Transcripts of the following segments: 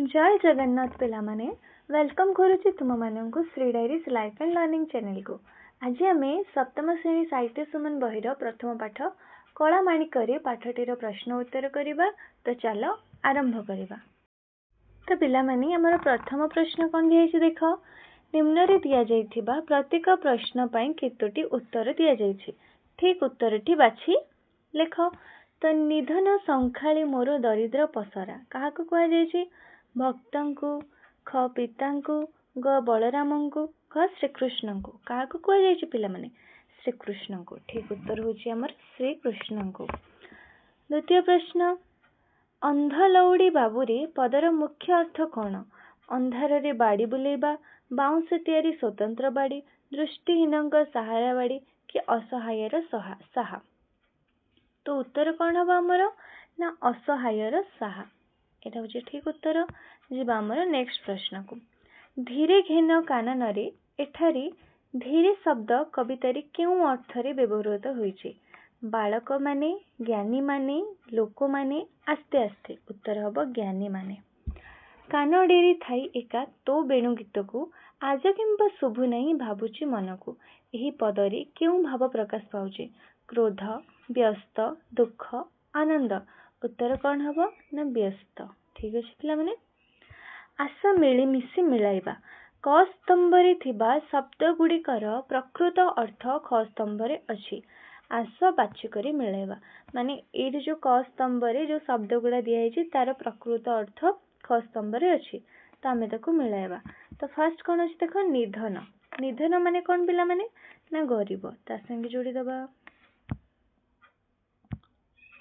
जय जगन्नाथ पिलामाने वेलकम करुच्ची तुम मानक Shri diaries life and learning channel को। आज आम सप्तम श्रेणी साहित्य सुमन बहिर प्रथम पाठ कला माणिक्य पाठटीर प्रश्न उत्तर करवा। तो चल आरंभ करवा। तो पिलामाने आमर प्रथम प्रश्न कौन दिखाई देख, निम्न दि जाइथिबा प्रत्येक प्रश्न पाई केतोटी उत्तर दि जाइछि। ठीक उत्तरटी बाछि लेख। तो निधन संखाली मोर दरिद्र पसरा क्या कहुछि? भक्तंकु, ख पितांकु, ग बलरामंकु, ख श्रीकृष्ण को। क्या कहुछि पिलामाने? श्रीकृष्ण को। ठीक उत्तर होछि हमर श्रीकृष्ण को। द्वितीय प्रश्न, अंध लौड़ी बाबूरे पदर मुख्य अर्थ कौन? अंधार रे बाड़ी बुलेबा, बाउंस तैयारी स्वतंत्र बाड़ी, दृष्टिहीन सहारा बाड़ी कि असहायर साहा। तो उत्तर कौन हम आमर ना असहायर साहा। एटा होछि ठीक उत्तर। जीवा आमर नेक्स्ट प्रश्न को। धीरे घेन कानन रे एठारी धीरे शब्द कवितारी क्यों अर्थ रे व्यवहृत होइछि? बालक माने, ज्ञानी माने, लोक माने, आस्ते आस्ते। उत्तर हम ज्ञानी माने। कान डेरी थाई एका तो बेणु गीत को आज किंबा शुभु नहीं भावुची मन को। यही पदरी क्यों भाव प्रकाश पाउचे? क्रोध, व्यस्त, दुख, आनंद। उत्तर कौन हम ना व्यस्त। ठीक अच्छे पिलामाने। आस मिलीमिशी मिलाइबा, क स्तंभरे थिबा शब्द गुड़िकर प्रकृत अर्थ ख स्तंभरे अछि। आस बाछिकरी मिलाइबा माने ये जो क स्तंभरे जो शब्द गुड़ा दिखाई तार प्रकृत अर्थ ख स्तंभरे अछि। तो आमे ताको मिलाइबा। तो फर्स्ट कौन अछि देख, निधन। निधन माने कौन पिला माने ना गरीब, ता संगे जोड़ी दबा।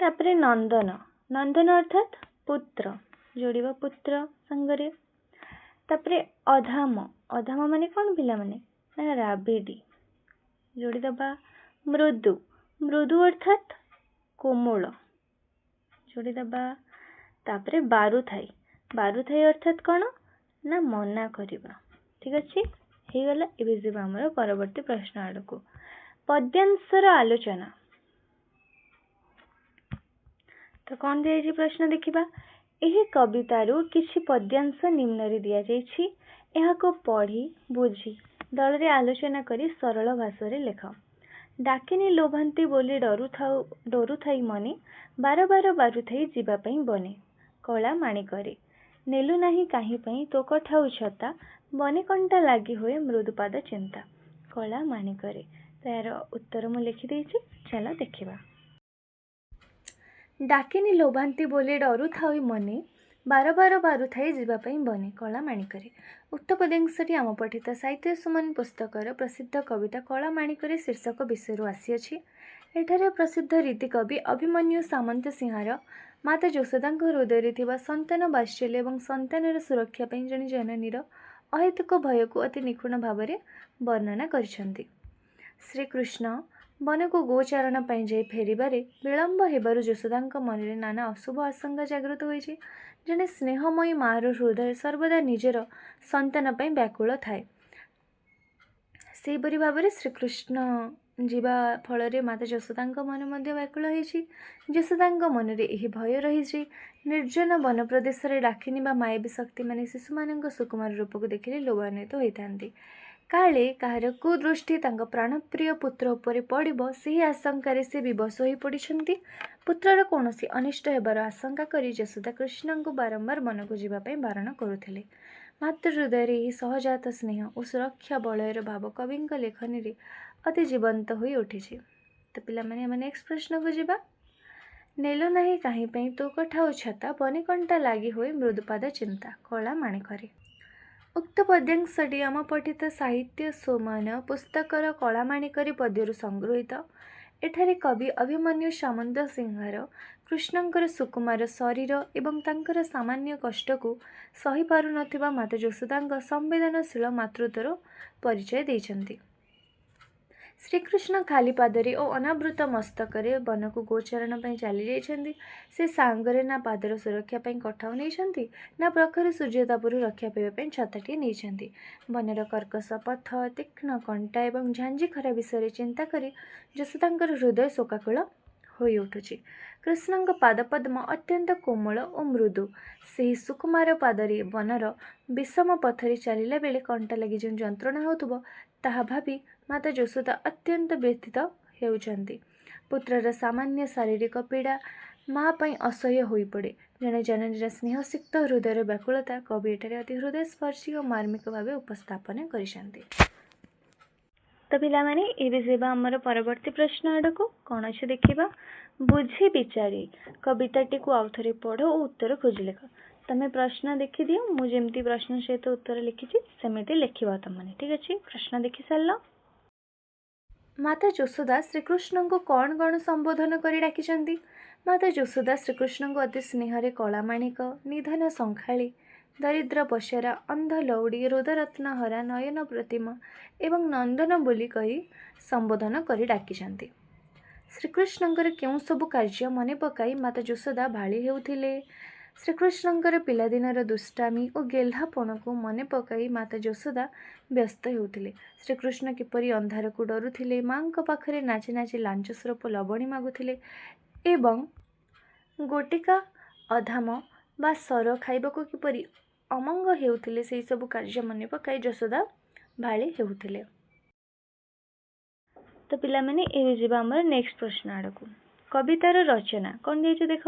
तापरे नंदन, नंदन अर्थात पुत्र, जोड़िबा पुत्र संगरे। तापरे अधाम, अधाम माने कौन पिला माने ना राबिडी, जोड़ी दबा। मृदु, मृदु अर्थात कोमल, जोड़ी दबा। तापरे बारुथाई, बारुथाई अर्थात कौन ना मना करिबा। ठीक अच्छे हे गला। एबे जीवा हमर परवर्ती प्रश्न आड़ को। पद्यांशर आलोचना। तो कौन दिया प्रश्न देखिबा। एही कवितारू किछि पद्यांश निम्न रे दिया जाइछि। एहा को पढ़ी बुझी दल रे आलोचना करी सरल भाषा रे लेख। डाकिनी लोभांती बोली डरुथाई मने, बार बार बारुथाई जीवा पई बने। कला माणिकरे नेलु नाही काहे पई तो कठाउ छता, बने कंटा लागी होए मृदुपाद चिंता। कला माणिकरे। तार उत्तर मु लिखि देइछि, चलो देखिबा। डाकिनी लोभांती बोली डरुथाई मने, बार बार बारुथाई जीवापाई बने। कला माणिकरे। उक्त पद्यांशटी आम पठित साहित्य सुमन पुस्तकर प्रसिद्ध कविता कला माणिकरे शीर्षक विषय आसी। एठारे प्रसिद्ध रीतिकवि अभिमन्यु सामंत सिंहार माता यशोदांक हृदय थिबा संतान बात्सल्य एवं संतानर सुरक्षा पई जणे जननीर अहेतुक भय को अति निपुण भाव में वर्णना करिसेंती। श्रीकृष्ण वन को गोचारण पर जाई फेरिबारे विलंब हेबारु यशोदांक मन में नाना अशुभ आशंका जागृत होइछि। जने स्नेहमयी मार हृदय सर्वदा निजर संतान पर व्याकुल थाए। सेहीपरि भाव में श्रीकृष्ण जीवा फल माता यशोदांक मन मध्य व्याकुल होइछि। यशोदांक मन में यही भय रही। निर्जन वन प्रदेश में डाकिनी बा मायावी शक्ति माने शिशु मान सुकुमार रूप को देखिले लोभान्वित होइथांती। काले कहार कुदृष्टि तांको प्राणप्रिय पुत्र उपरे पड़िबो सेही आशंकार से विवश हो पड़िछंती। पुत्रर कौनसी अनिष्ट हेबार आशंका करी यशोदा कृष्ण को बारंबार वन को जीवाई बारण करुथिले। मातृ हृदय यही सहजात स्नेह और सुरक्षा बलयर भाव कवि लेखनी रे अति जीवंत हो उठी। तो पिला माने हम नेक्स्ट प्रश्न को जीवा। नेलो नाही काहे पई तो कठाउ छता, बने कंटा लागी होए मृदुपाद चिंता। कला माणिकरे। उक्त पद्यांशटी आम पठित साहित्य सुमन पुस्तकर कला माणिकरे पद्यरू संगृहीत। एठारे कवि अभिमन्यु सामंत सिंहार कृष्णंकर सुकुमार शरीर एवं तांकर सामान्य कष्ट को सही पारु नथिबा माता यशोदांक संवेदनशील मातृत्वर परिचय देइछंती। श्रीकृष्ण खाली पादरे और अनावृत मस्तकरे वन को गोचारण पर चली जाइछंती। से सांगरे ना पादर सुरक्षा पर कठाउ नहीं ना प्रखर सूर्यतापरू रक्षा पाइबा छताटी नहीं। वनर कर्कश पथ, तीक्ष्ण कंटा एवं झांझी खरा विषय चिंता करी यशोदांकर हृदय शोकाकुल ହୋଇ ଉଠୁଛି। କୃଷ୍ଣଙ୍କ ପାଦପଦ୍ମ ଅତ୍ୟନ୍ତ କୋମଳ ଓ ମୃଦୁ। ସେହି ସୁକୁମାର ପାଦରେ ବନର ବିଷମ ପଥରେ ଚାଲିଲା ବେଳେ କଣ୍ଟା ଲାଗି ଯେଉଁ ଯନ୍ତ୍ରଣା ହେଉଥିବ ତାହା ଭାବି ମାତା ଯଶୋଦା ଅତ୍ୟନ୍ତ ବ୍ୟଥିତ ହେଉଛନ୍ତି। ପୁତ୍ରର ସାମାନ୍ୟ ଶାରୀରିକ ପୀଡ଼ା ମା ପାଇଁ ଅସହ୍ୟ ହୋଇପଡ଼େ। ଜଣେ ଜନନୀର ସ୍ନେହସିକ୍ତ ହୃଦୟର ବ୍ୟାକୁଳତା କବି ଏଠାରେ ଅତି ହୃଦୟସ୍ପର୍ଶୀ ଓ ମାର୍ମିକ ଭାବେ ଉପସ୍ଥାପନ କରିଛନ୍ତି। ତ ପିଲାମାନେ ଏବେ ଯିବା ଆମର ପରବର୍ତ୍ତୀ ପ୍ରଶ୍ନ ଆଡ଼କୁ। କ'ଣ ଅଛି ଦେଖିବା। ବୁଝି ବିଚାରି କବିତାଟିକୁ ଆଉଥରେ ପଢ଼ ଓ ଉତ୍ତର ଖୋଜି ଲେଖ। ତମେ ପ୍ରଶ୍ନ ଦେଖିଦିଅ, ମୁଁ ଯେମିତି ପ୍ରଶ୍ନ ସହିତ ଉତ୍ତର ଲେଖିଛି ସେମିତି ଲେଖିବ ତମମାନେ। ଠିକ୍ ଅଛି, ପ୍ରଶ୍ନ ଦେଖି ସାରିଲ। ମାତା ଯଶୋଦା ଶ୍ରୀକୃଷ୍ଣଙ୍କୁ କ'ଣ କ'ଣ ସମ୍ବୋଧନ କରି ଡାକିଛନ୍ତି? ମାତା ଯଶୋଦା ଶ୍ରୀକୃଷ୍ଣଙ୍କୁ ଅତି ସ୍ନେହରେ କଳାମାଣିକ, ନିଧନ ଶଙ୍ଖାଳୀ, ଦରିଦ୍ର ପଶରା, ଅନ୍ଧ ଲଉଡ଼ି, ରୋଦରତ୍ନ ହରା, ନୟନ ପ୍ରତିମ ଏବଂ ନନ୍ଦନ ବୋଲି କହି ସମ୍ବୋଧନ କରି ଡାକିଛନ୍ତି। ଶ୍ରୀକୃଷ୍ଣଙ୍କର କେଉଁ ସବୁ କାର୍ଯ୍ୟ ମନେ ପକାଇ ମାତା ଯଶୋଦା ଭାଳି ହେଉଥିଲେ? ଶ୍ରୀକୃଷ୍ଣଙ୍କର ପିଲାଦିନର ଦୁଷ୍ଟାମି ଓ ଗେହ୍ଲାପଣକୁ ମନେ ପକାଇ ମାତା ଯଶୋଦା ବ୍ୟସ୍ତ ହେଉଥିଲେ। ଶ୍ରୀକୃଷ୍ଣ କିପରି ଅନ୍ଧାରକୁ ଡରୁଥିଲେ, ମାଙ୍କ ପାଖରେ ନାଚି ନାଚି ଲାଞ୍ଚ ସ୍ୱରୂପ ଲବଣୀ ମାଗୁଥିଲେ ଏବଂ ଗୋଟିକା ଅଧାମ ବା ସର ଖାଇବାକୁ କିପରି ଅମଙ୍ଗ ହେଉଥିଲେ, ସେହିସବୁ କାର୍ଯ୍ୟ ମନେ ପକାଇ ଯଶୋଦା ଭାଳି ହେଉଥିଲେ। ତ ପିଲାମାନେ ଏବେ ଯିବା ଆମର ନେକ୍ସଟ ପ୍ରଶ୍ନ ଆଡ଼କୁ। କବିତାର ରଚନା କ'ଣ ଦେଇଛି ଦେଖ।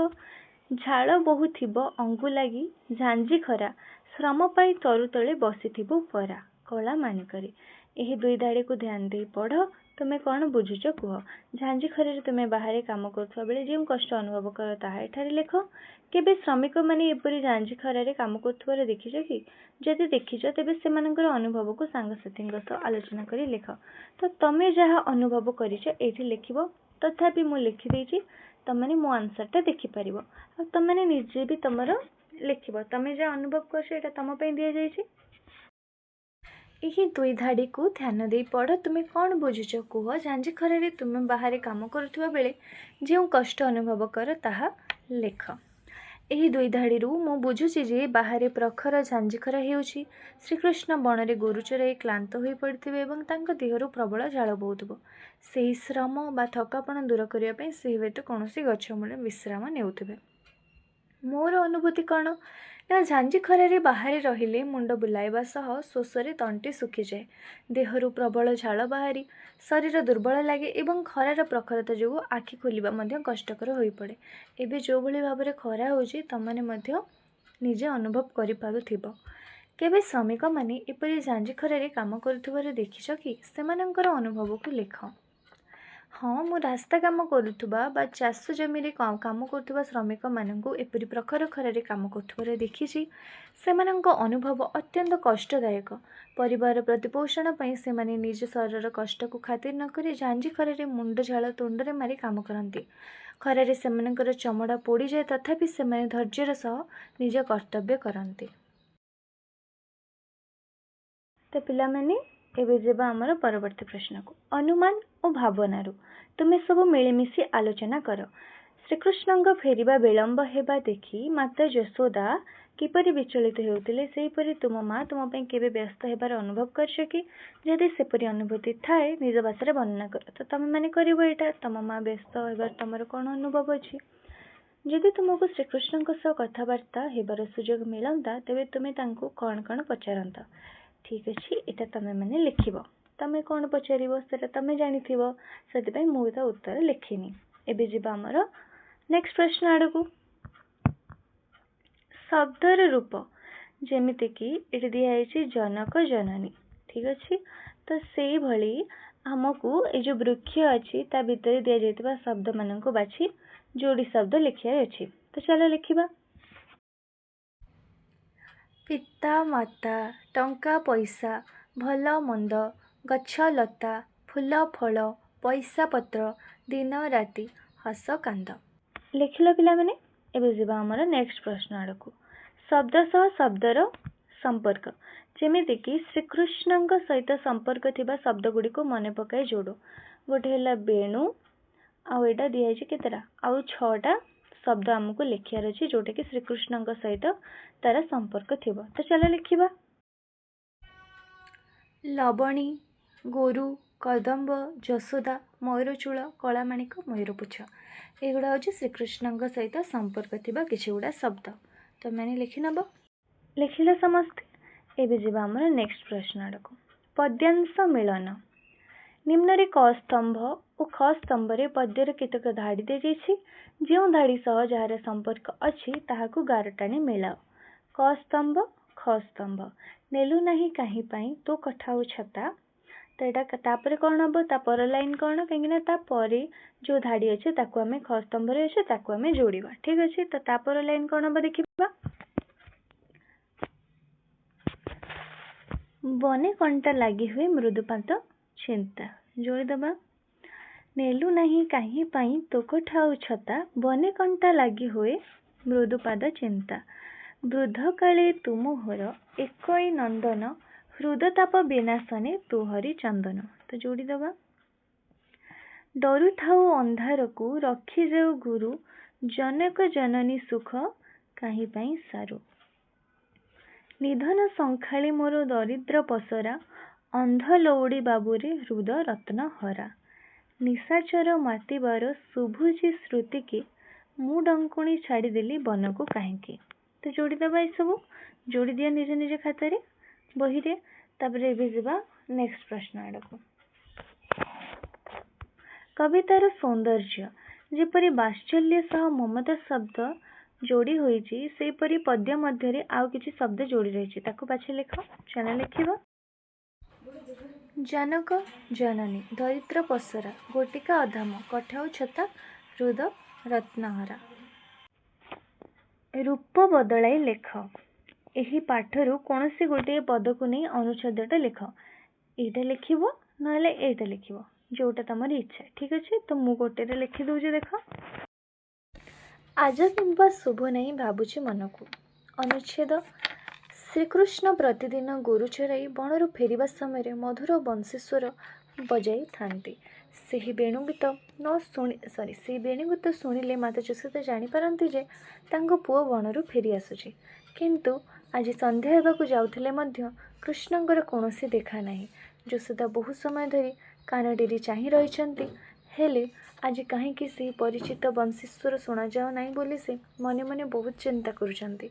ଝାଳ ବହୁଥିବ ଅଙ୍ଗୁ ଲାଗି ଝାଞ୍ଜି ଖରା, ଶ୍ରମ ପାଇ ତରୁ ତଳେ ବସିଥିବୁ ପରା କଳା ମାଣିକରେ। ଏହି ଦୁଇ ଧାଡ଼ିକୁ ଧ୍ୟାନ ଦେଇ ପଢ଼। ତୁମେ କ'ଣ ବୁଝୁଛ କୁହ। ଝାଞ୍ଜି ଖରାରେ ତୁମେ ବାହାରେ କାମ କରୁଥିବା ବେଳେ ଯେଉଁ କଷ୍ଟ ଅନୁଭବ କର ତାହା ଏଠାରେ ଲେଖ। କେବେ ଶ୍ରମିକମାନେ ଏପରି ଝାଞ୍ଜି ଖରାରେ କାମ କରୁଥିବାର ଦେଖିଛ କି? ଯଦି ଦେଖିଛ ତେବେ ସେମାନଙ୍କର ଅନୁଭବକୁ ସାଙ୍ଗସାଥୀଙ୍କ ସହ ଆଲୋଚନା କରି ଲେଖ। ତ ତମେ ଯାହା ଅନୁଭବ କରିଛ ଏଇଠି ଲେଖିବ। ତଥାପି ମୁଁ ଲେଖିଦେଇଛି, ତମମାନେ ମୋ ଆନ୍ସରଟା ଦେଖିପାରିବ ଆଉ ତମମାନେ ନିଜେ ବି ତମର ଲେଖିବ। ତମେ ଯାହା ଅନୁଭବ କରୁଛ ଏଇଟା ତମ ପାଇଁ ଦିଆଯାଇଛି। ଏହି ଦୁଇ ଧାଡ଼ିକୁ ଧ୍ୟାନ ଦେଇ ପଢ଼। ତୁମେ କ'ଣ ବୁଝୁଛ କୁହ। ଝାଞ୍ଜି ଖରାରେ ତୁମେ ବାହାରେ କାମ କରୁଥିବା ବେଳେ ଯେଉଁ କଷ୍ଟ ଅନୁଭବ କର ତାହା ଲେଖ। ଏହି ଦୁଇ ଧାଡ଼ିରୁ ମୁଁ ବୁଝୁଛି ଯେ ବାହାରେ ପ୍ରଖର ଝାଞ୍ଜି ଖରା ହେଉଛି। ଶ୍ରୀକୃଷ୍ଣ ବଣରେ ଗୋରୁ ଚରାଇ କ୍ଳାନ୍ତ ହୋଇପଡ଼ିଥିବେ ଏବଂ ତାଙ୍କ ଦେହରୁ ପ୍ରବଳ ଝାଳ ବହୁଥିବ। ସେହି ଶ୍ରମ ବା ଥକାପଣ ଦୂର କରିବା ପାଇଁ ସେ ହୁଏତ କୌଣସି ଗଛ ମୂଳେ ବିଶ୍ରାମ ନେଉଥିବେ। ମୋର ଅନୁଭୂତି କ'ଣ ନା, ଝାଞ୍ଜି ଖରାରେ ବାହାରେ ରହିଲେ ମୁଣ୍ଡ ବୁଲାଇବା ସହ ଶୋଷରେ ତଣ୍ଟି ଶୁଖିଯାଏ, ଦେହରୁ ପ୍ରବଳ ଝାଳ ବାହାରି ଶରୀର ଦୁର୍ବଳ ଲାଗେ ଏବଂ ଖରାର ପ୍ରଖରତା ଯୋଗୁଁ ଆଖି ଖୋଲିବା ମଧ୍ୟ କଷ୍ଟକର ହୋଇପଡ଼େ। ଏବେ ଯେଉଁଭଳି ଭାବରେ ଖରା ହେଉଛି ତମମାନେ ମଧ୍ୟ ନିଜେ ଅନୁଭବ କରିପାରୁଥିବ। କେବେ ଶ୍ରମିକମାନେ ଏପରି ଝାଞ୍ଜି ଖରାରେ କାମ କରୁଥିବାର ଦେଖିଛ କି? ସେମାନଙ୍କର ଅନୁଭବକୁ ଲେଖ। ହଁ, ମୁଁ ରାସ୍ତା କାମ କରୁଥିବା ବା ଚାଷ ଜମିରେ କାମ କରୁଥିବା ଶ୍ରମିକମାନଙ୍କୁ ଏପରି ପ୍ରଖର ଖରାରେ କାମ କରୁଥିବାର ଦେଖିଛି। ସେମାନଙ୍କ ଅନୁଭବ ଅତ୍ୟନ୍ତ କଷ୍ଟଦାୟକ। ପରିବାର ପ୍ରତିପୋଷଣ ପାଇଁ ସେମାନେ ନିଜ ଶରୀରର କଷ୍ଟକୁ ଖାତିର ନ କରି ଝାଞ୍ଜି ଖରାରେ ମୁଣ୍ଡ ଝାଳ ତୁଣ୍ଡରେ ମାରି କାମ କରନ୍ତି। ଖରାରେ ସେମାନଙ୍କର ଚମଡ଼ା ପୋଡ଼ିଯାଏ, ତଥାପି ସେମାନେ ଧୈର୍ଯ୍ୟର ସହ ନିଜ କର୍ତ୍ତବ୍ୟ କରନ୍ତି। ତ ପିଲାମାନେ ଏବେ ଯିବା ଆମର ପରବର୍ତ୍ତୀ ପ୍ରଶ୍ନକୁ। ଅନୁମାନ ଓ ଭାବନାରୁ ତୁମେ ସବୁ ମିଳିମିଶି ଆଲୋଚନା କର। ଶ୍ରୀକୃଷ୍ଣଙ୍କ ଫେରିବା ବିଳମ୍ବ ହେବା ଦେଖି ମାତା ଯଶୋଦା କିପରି ବିଚଳିତ ହେଉଥିଲେ, ସେହିପରି ତୁମ ମା ତୁମ ପାଇଁ କେବେ ବ୍ୟସ୍ତ ହେବାର ଅନୁଭବ କରିଛ କି? ଯଦି ସେପରି ଅନୁଭୂତି ଥାଏ ନିଜ ଭାଷାରେ ବର୍ଣ୍ଣନା କର। ତ ତମେମାନେ କରିବ ଏଇଟା। ତମ ମା ବ୍ୟସ୍ତ ହେବାର ତମର କ'ଣ ଅନୁଭବ ଅଛି? ଯଦି ତୁମକୁ ଶ୍ରୀକୃଷ୍ଣଙ୍କ ସହ କଥାବାର୍ତ୍ତା ହେବାର ସୁଯୋଗ ମିଳନ୍ତା ତେବେ ତୁମେ ତାଙ୍କୁ କ'ଣ କ'ଣ ପଚାରନ୍ତ? ଠିକ୍ ଅଛି, ଏଇଟା ତମେମାନେ ଲେଖିବ। ତମେ କ'ଣ ପଚାରିବ ସେଟା ତମେ ଜାଣିଥିବ, ସେଥିପାଇଁ ମୁଁ ତା ଉତ୍ତର ଲେଖିନି। ଏବେ ଯିବା ଆମର ନେକ୍ସଟ ପ୍ରଶ୍ନ ଆଡ଼କୁ। ଶବ୍ଦର ରୂପ, ଯେମିତିକି ଏଠି ଦିଆହେଇଛି ଜନକ ଜନନୀ। ଠିକ୍ ଅଛି, ତ ସେଇଭଳି ଆମକୁ ଏଇ ଯେଉଁ ବୃକ୍ଷ ଅଛି ତା ଭିତରେ ଦିଆଯାଇଥିବା ଶବ୍ଦମାନଙ୍କୁ ବାଛି ଯୋଡ଼ି ଶବ୍ଦ ଲେଖିବାର ଅଛି। ତ ଚାଲ ଲେଖିବା। ପିତା ମାତା, ଟଙ୍କା ପଇସା, ଭଲ ମନ୍ଦ, ଗଛ ଲତା, ଫୁଲ ଫଳ, ପଇସା ପତ୍ର, ଦିନ ରାତି, ହସ କାନ୍ଦ। ଲେଖିଲ ପିଲାମାନେ। ଏବେ ଯିବା ଆମର ନେକ୍ସଟ ପ୍ରଶ୍ନ ଆଡ଼କୁ। ଶବ୍ଦ ସହ ଶବ୍ଦର ସମ୍ପର୍କ, ଯେମିତିକି ଶ୍ରୀକୃଷ୍ଣଙ୍କ ସହିତ ସମ୍ପର୍କ ଥିବା ଶବ୍ଦ ଗୁଡ଼ିକୁ ମନେ ପକାଇ ଯୋଡ଼। ଗୋଟେ ହେଲା ବେଣୁ, ଆଉ ଏଇଟା ଦିଆହେଇଛି କେତେଟା, ଆଉ 6ଟା ଶବ୍ଦ ଆମକୁ ଲେଖିବାର ଅଛି ଯେଉଁଟାକି ଶ୍ରୀକୃଷ୍ଣଙ୍କ ସହିତ ତାର ସମ୍ପର୍କ ଥିବ। ତ ଚାଲ ଲେଖିବା। ଲବଣୀ, ଗୋରୁ, कदम्ब जशोदा मयूरचूल कलामाणिक मयूरपुछ एगुड़ा हूँ श्रीकृष्ण सहित संपर्क थिबा किछि गुड़ा शब्द तो मैंने लिखि नब लिखिले समस्ते एबे जिबा हमर नेक्स्ट प्रश्न आड़को पद्यांश मिलन निम्न क स्तंभ और ख स्तंभ रे पद्यर केतक धाड़ी दे जाइछि जो धाड़ी सह जार संपर्क अछि ताहाकु गारटाणी मिलाओ क स्तंभ ख स्तंभ नेलु नाही काहे पई तो कठाउ छता तो यहाँ तापर कौन हम तापर लाइन कौन कहीं तापर जो धाड़ी अच्छे ताकू आम ख स्तंभ अच्छे ताकू आम जोड़ा ठीक अच्छे तो तापर लाइन कौन हम देखा बने कंटा लगी हुए मृदुपात चिंता जोड़ीदबा नेलु नहीं कहीं पाई तोको ठाऊ छता बने कंटा लगी हुए मृदुपाद चिंता वृद्ध काले तुमोहर एकई नंदन हृदताप विनाशने तु हरि चंदन तो जोड़ीदबा डरु थाऊ अंधार को रखी जाऊ गुरु जनक जननी सुख कहीं पाई सारू निधन संखाली मोर दरिद्र पसरा अंध लौड़ी बाबुरे हृद रत्न हरा निशाचर मातिबार शुभुची श्रुति के मु डंकुणी छाड़देली वन को कहीं तो जोड़ीदबा ये सब जोड़ी दिया निज निज खातार बही रे तापरे नेक्स्ट प्रश्न आड़क कवितार सौंदर्य जेपरी बात्सल्य सह ममता शब्द जोड़ी होईची सेपरी पद्य मध्य आउ किछि शब्द जोड़ी रही ताकू पाछे लिख चला लिखिबा जनक जननी दरिद्र पसरा गोटिका अधाम कठाऊ छता हृद रत्नहरा रूप बदलाई लेख एही पाठरू कौन सी गोटे पद को नहीं अनुच्छेदटा लिख एटा लिखिबो नहले एटा लिखिबो जोटा तमर इच्छा ठीक अच्छे तो मु गोटे लिखि दउजे देख आज किंबा शुभ नहीं भाबुची मन को अनुच्छेद श्रीकृष्ण प्रतिदिन गोरु चराई बणरू फेरिबा समय मधुर वंशीस्वर बजाई थांती ସେହି ବେଣୁଗୀତ ନ ଶୁଣି ସେହି ବେଣୁଗୀତ ଶୁଣିଲେ ମାତା ଯଶୋଦା ଜାଣିପାରନ୍ତି ଯେ ତାଙ୍କ ପୁଅ ବଣରୁ ଫେରି ଆସୁଛି କିନ୍ତୁ ଆଜି ସନ୍ଧ୍ୟା ହେବାକୁ ଯାଉଥିଲେ ମଧ୍ୟ କୃଷ୍ଣଙ୍କର କୌଣସି ଦେଖା ନାହିଁ। ଯଶୋଦା ବହୁ ସମୟ ଧରି କାନଟିରି ଚାହିଁ ରହିଛନ୍ତି ହେଲେ ଆଜି କାହିଁକି ସେହି ପରିଚିତ ବଂଶୀସ୍ୱର ଶୁଣାଯାଉ ନାହିଁ ବୋଲି ସେ ମନେ ମନେ ବହୁତ ଚିନ୍ତା କରୁଛନ୍ତି।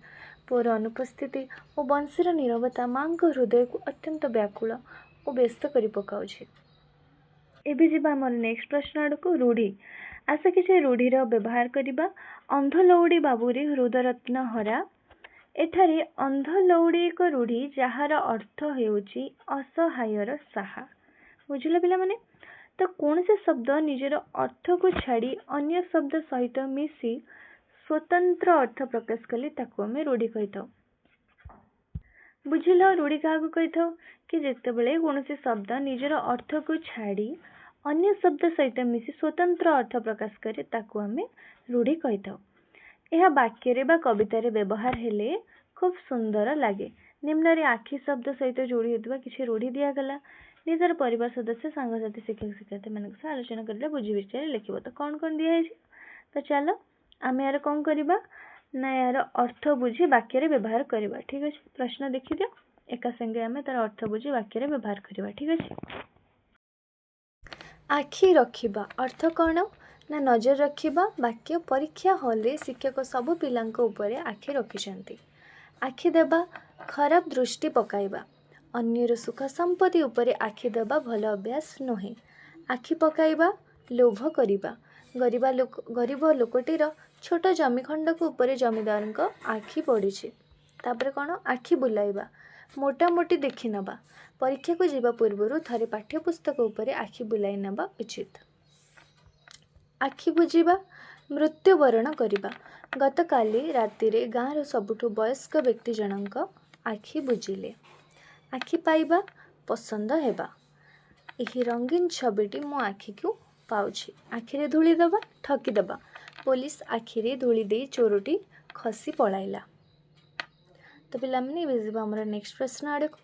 ପୁଅର ଅନୁପସ୍ଥିତି ଓ ବଂଶୀର ନୀରବତା ମାଙ୍କ ହୃଦୟକୁ ଅତ୍ୟନ୍ତ ବ୍ୟାକୁଳ ଓ ବ୍ୟସ୍ତ କରି ପକାଉଛି। एबे जिबा हमर नेक्स्ट प्रश्न आड़को रूढ़ी आशा किसी रूढ़ीर व्यवहार करबा अंध लौड़ी बाबुरे हृदरत्न हरा एठारे अंध लौड़ी एक रूढ़ी जार अर्थ हेउची असहायर साहा बुझिल पिला माने तो कौन से शब्द निजर अर्थ को छाड़ी अन्य शब्द सहित मिसी स्वतंत्र अर्थ प्रकाश कले ताको आमे रूढ़ी कहिथाउ। बुझिल रूढ़ी क्या कही कि जितेबाला कौन से शब्द निजर अर्थ को छाड़ी अन्य शब्द सहित मिसी स्वतंत्र अर्थ प्रकाश करे ताकू आमे रूढ़ी कही यह वाक्य बा कवितार व्यवहार हेले खूब सुंदर लगे। निम्न रे आखि शब्द सहित जोड़ी होता किसी रूढ़ी दिगला निजर परिवार सदस्य सांगसाथी शिक्षक शिक्षार्थी मान आलोचना कर बुझी विचार लिखो तो कौन कौन दिखाई तो चलो आम यार कौन करवा ना यार अर्थ बुझी वाक्य व्यवहार करवा ठीक अच्छे प्रश्न देखी दियो एका संगे आम तार अर्थ बुझी वाक्य व्यवहार करवा ठीक अच्छे। आखि रखिबा अर्थ कौन ना नजर रखिबा वाक्य परीक्षा हॉल रे शिक्षक सबु पिलांक ऊपर आखि रखिछंती। आखि देबा खराब दृष्टि पकाइबा अन्यर सुख संपत्ति ऊपर आखि देबा भल अभ्यास नुहे। आखि पकाइबा लोभ करिबा गरीब लोकटीर छोट जमी खंडक ऊपर जमीदार आखि पड़ी तापर कौन आखि बुलाइबा मोटामोटी देखि नबा परीक्षा को जीवा पूर्व थरे पाठ्यपुस्तक उपर आखि बुलाई नबा उचित। आखि बुझिबा मृत्युवरण करिबा गतकाली रातिरे गाँव सबुठु वयस्क व्यक्ति जनक आखि बुझिले। आखि पाइबा पसंद हेबा एही रंगीन छबिटी मो आखि को पाउछि। आखिरे धूली दबा ठकी दबा पुलिस आखिरे धूली दे चोरटी खसी पलाइला। तो पिलामने हमर नेक्स्ट प्रश्न आड़क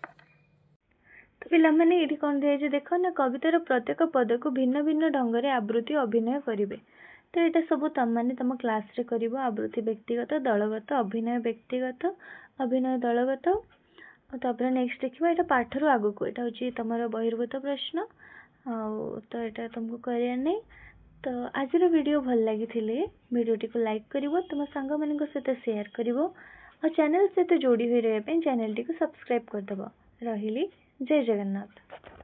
तो पिलामने ये कौन दिखाई देख ना कवितार प्रत्येक पद को भिन्न भिन्न ढंग से आवृत्ति अभिनय करेंगे तो यहाँ सब तुम मैंने तुम क्लास रे कर आवृत्ति व्यक्तिगत दलगत अभिनय व्यक्तिगत अभिनय दलगत तापर नेक्स्ट देखा यहाँ पाठर आग को यहाँ हूँ तुम बहिर्भूत प्रश्न आउ तो एटा तुमको करिया नहीं। तो आजर वीडियो भल लगी वीडियोटी को लाइक करिवो, तुम सांग मानक सहित शेयर करिवो और चैनल सहित जोड़ी हुई रहे चैनल टी को सब्सक्राइब करदेव। रहिली, जय जगन्नाथ।